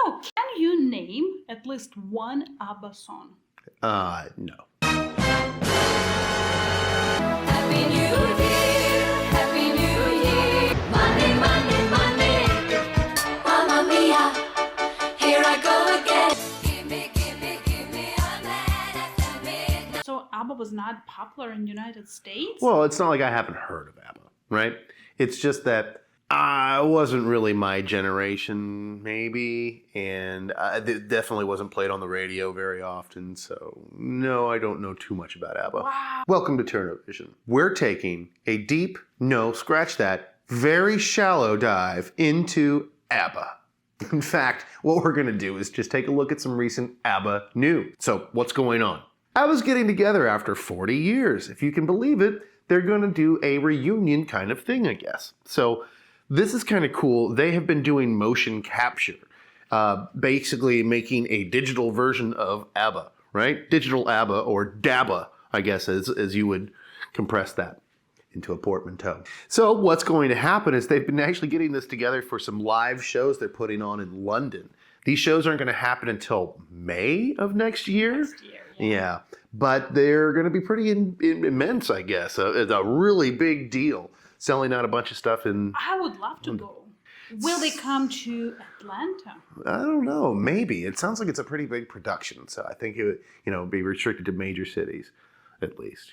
So, can you name at least one ABBA song? No. Happy New Year, Happy New Year. Monday, Monday, Monday. Mamma mia, here I go again. Give me all that after midnight. So, ABBA was not popular in the United States? Well, it's not like I haven't heard of ABBA, right? It's just that it wasn't really my generation, maybe, and it definitely wasn't played on the radio very often, so no, I don't know too much about ABBA. Wow. Welcome to Turnovision. We're taking a deep, no, scratch that, very shallow dive into ABBA. In fact, what we're going to do is just take a look at some recent ABBA news. So, what's going on? ABBA's getting together after 40 years. If you can believe it, they're going to do a reunion kind of thing, I guess. So, this is kind of cool. They have been doing motion capture, basically making a digital version of ABBA, right? Digital ABBA, or DABBA, I guess, as you would compress that into a portmanteau. So what's going to happen is they've been actually getting this together for some live shows they're putting on in London. These shows aren't going to happen until May of next year. Next year, Yeah, but they're going to be pretty immense, I guess. It's a really big deal. Selling out a bunch of stuff in... I would love to go. Will they come to Atlanta? I don't know, maybe. It sounds like it's a pretty big production, so I think it would, be restricted to major cities, at least,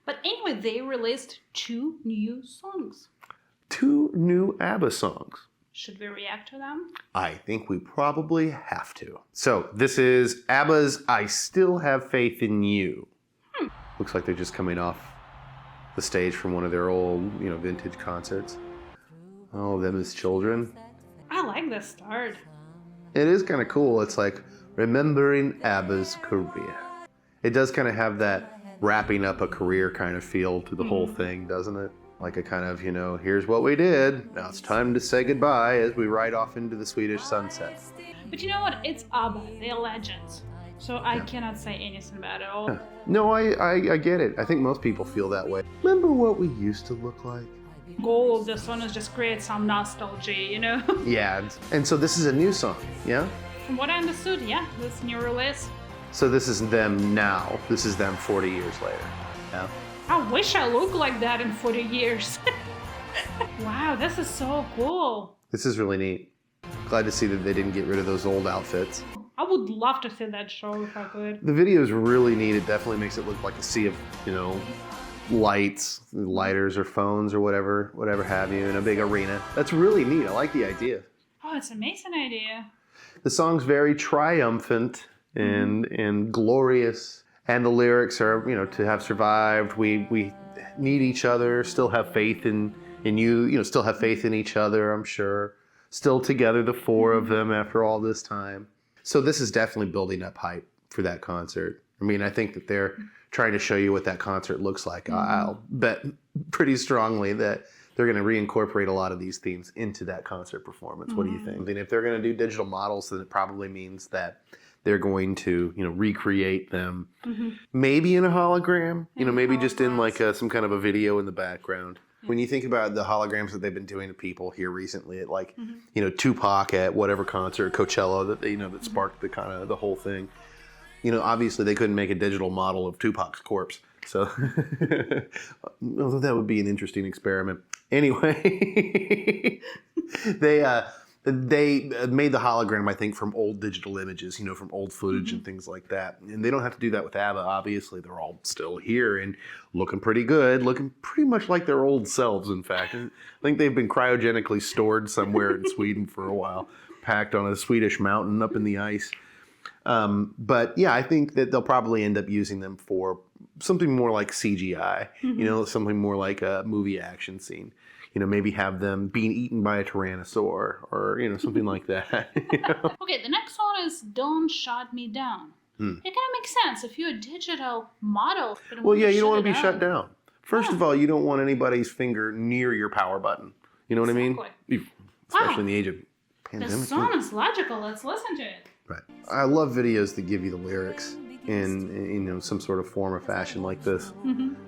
But anyway, they released 2 new songs. 2 new ABBA songs. Should we react to them? I think we probably have to. So, this is ABBA's I Still Have Faith in You. Looks like they're just coming off the stage from one of their old, vintage concerts. Oh, them as children. I like the start. It is kind of cool. It's like remembering ABBA's career. It does kind of have that wrapping up a career kind of feel to the whole thing, doesn't it? Like a kind of, here's what we did. Now it's time to say goodbye as we ride off into the Swedish sunset. But you know what? It's ABBA. They're legends. So I cannot say anything bad at all. No, I get it. I think most people feel that way. Remember what we used to look like? Goal of this one is just create some nostalgia, Yeah, and so this is a new song, yeah? From what I understood, yeah, this new release. So this is them now. This is them 40 years later, yeah? I wish I looked like that in 40 years. Wow, this is so cool. This is really neat. Glad to see that they didn't get rid of those old outfits. I would love to see that show if I could. The video is really neat. It definitely makes it look like a sea of, lights, lighters or phones or whatever have you in a big arena. That's really neat. I like the idea. Oh, it's an amazing idea. The song's very triumphant and glorious. And the lyrics are, to have survived, we need each other, still have faith in you, still have faith in each other, I'm sure. Still together, the 4 of them after all this time. So this is definitely building up hype for that concert. I mean, I think that they're trying to show you what that concert looks like. I'll bet pretty strongly that they're going to reincorporate a lot of these themes into that concert performance. What do you think? And if they're going to do digital models, then it probably means that they're going to, recreate them, maybe in a hologram, maybe just in like some kind of a video in the background. When you think about the holograms that they've been doing to people here recently, at like, Tupac at whatever concert, Coachella, that that sparked the kind of the whole thing. Obviously they couldn't make a digital model of Tupac's corpse, so although that would be an interesting experiment. Anyway, they made the hologram, I think, from old digital images, from old footage and things like that. And they don't have to do that with ABBA. Obviously, they're all still here and looking pretty good, looking pretty much like their old selves, in fact. I think they've been cryogenically stored somewhere in Sweden for a while, packed on a Swedish mountain up in the ice. But yeah, I think that they'll probably end up using them for something more like CGI, something more like a movie action scene. Maybe have them being eaten by a tyrannosaur or, something like that. Okay, the next one is Don't Shut Me Down. It kind of makes sense. If you're a digital model... Well, yeah, you don't want to be shut down. First of all, you don't want anybody's finger near your power button. You know what I mean? Especially in the age of pandemic. The song is logical. Let's listen to it. Right. I love videos that give you the lyrics in some sort of form or fashion like this.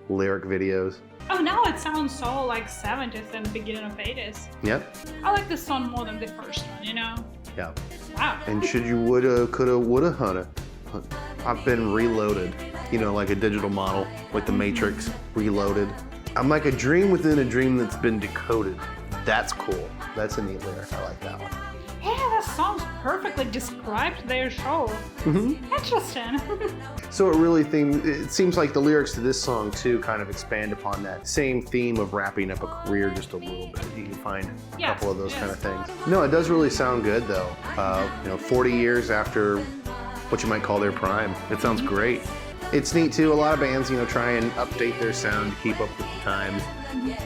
Lyric videos. Oh, now it sounds so like 70s and beginning of 80s. Yep. I like this song more than the first one, Yeah. Wow. And should you woulda, coulda, woulda, hunna. I've been reloaded. You know, like a digital model, like the Matrix, reloaded. I'm like a dream within a dream that's been decoded. That's cool. That's a neat lyric. I like that one. Yeah, that song perfectly describes their show. Interesting. So it seems like the lyrics to this song too kind of expand upon that same theme of wrapping up a career just a little bit. You can find a Yes, couple of those yes. kind of things. No, it does really sound good though. 40 years after what you might call their prime. It sounds great. It's neat too. A lot of bands, try and update their sound to keep up with the times.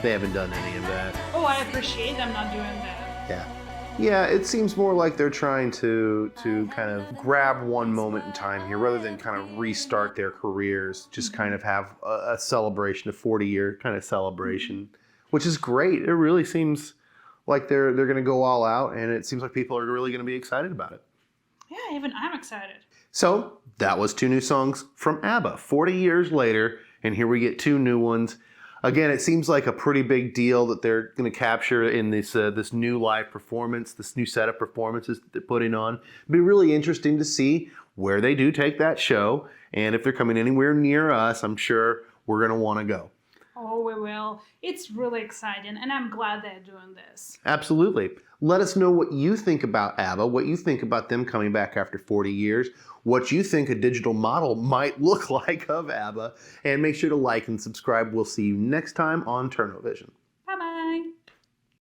They haven't done any of that. Oh, I appreciate them not doing that. Yeah. Yeah, it seems more like they're trying to kind of grab one moment in time here rather than kind of restart their careers, just kind of have a celebration, a 40-year kind of celebration, which is great. It really seems like they're going to go all out, and it seems like people are really going to be excited about it. Yeah, even I'm excited. So that was 2 new songs from Abba, 40 years later, and here we get 2 new ones. Again, it seems like a pretty big deal that they're going to capture in this new live performance, this new set of performances that they're putting on. It'll be really interesting to see where they do take that show, and if they're coming anywhere near us, I'm sure we're going to want to go. Oh, we will. It's really exciting, and I'm glad they're doing this. Absolutely. Let us know what you think about ABBA, what you think about them coming back after 40 years, what you think a digital model might look like of ABBA, and make sure to like and subscribe. We'll see you next time on Turnovision.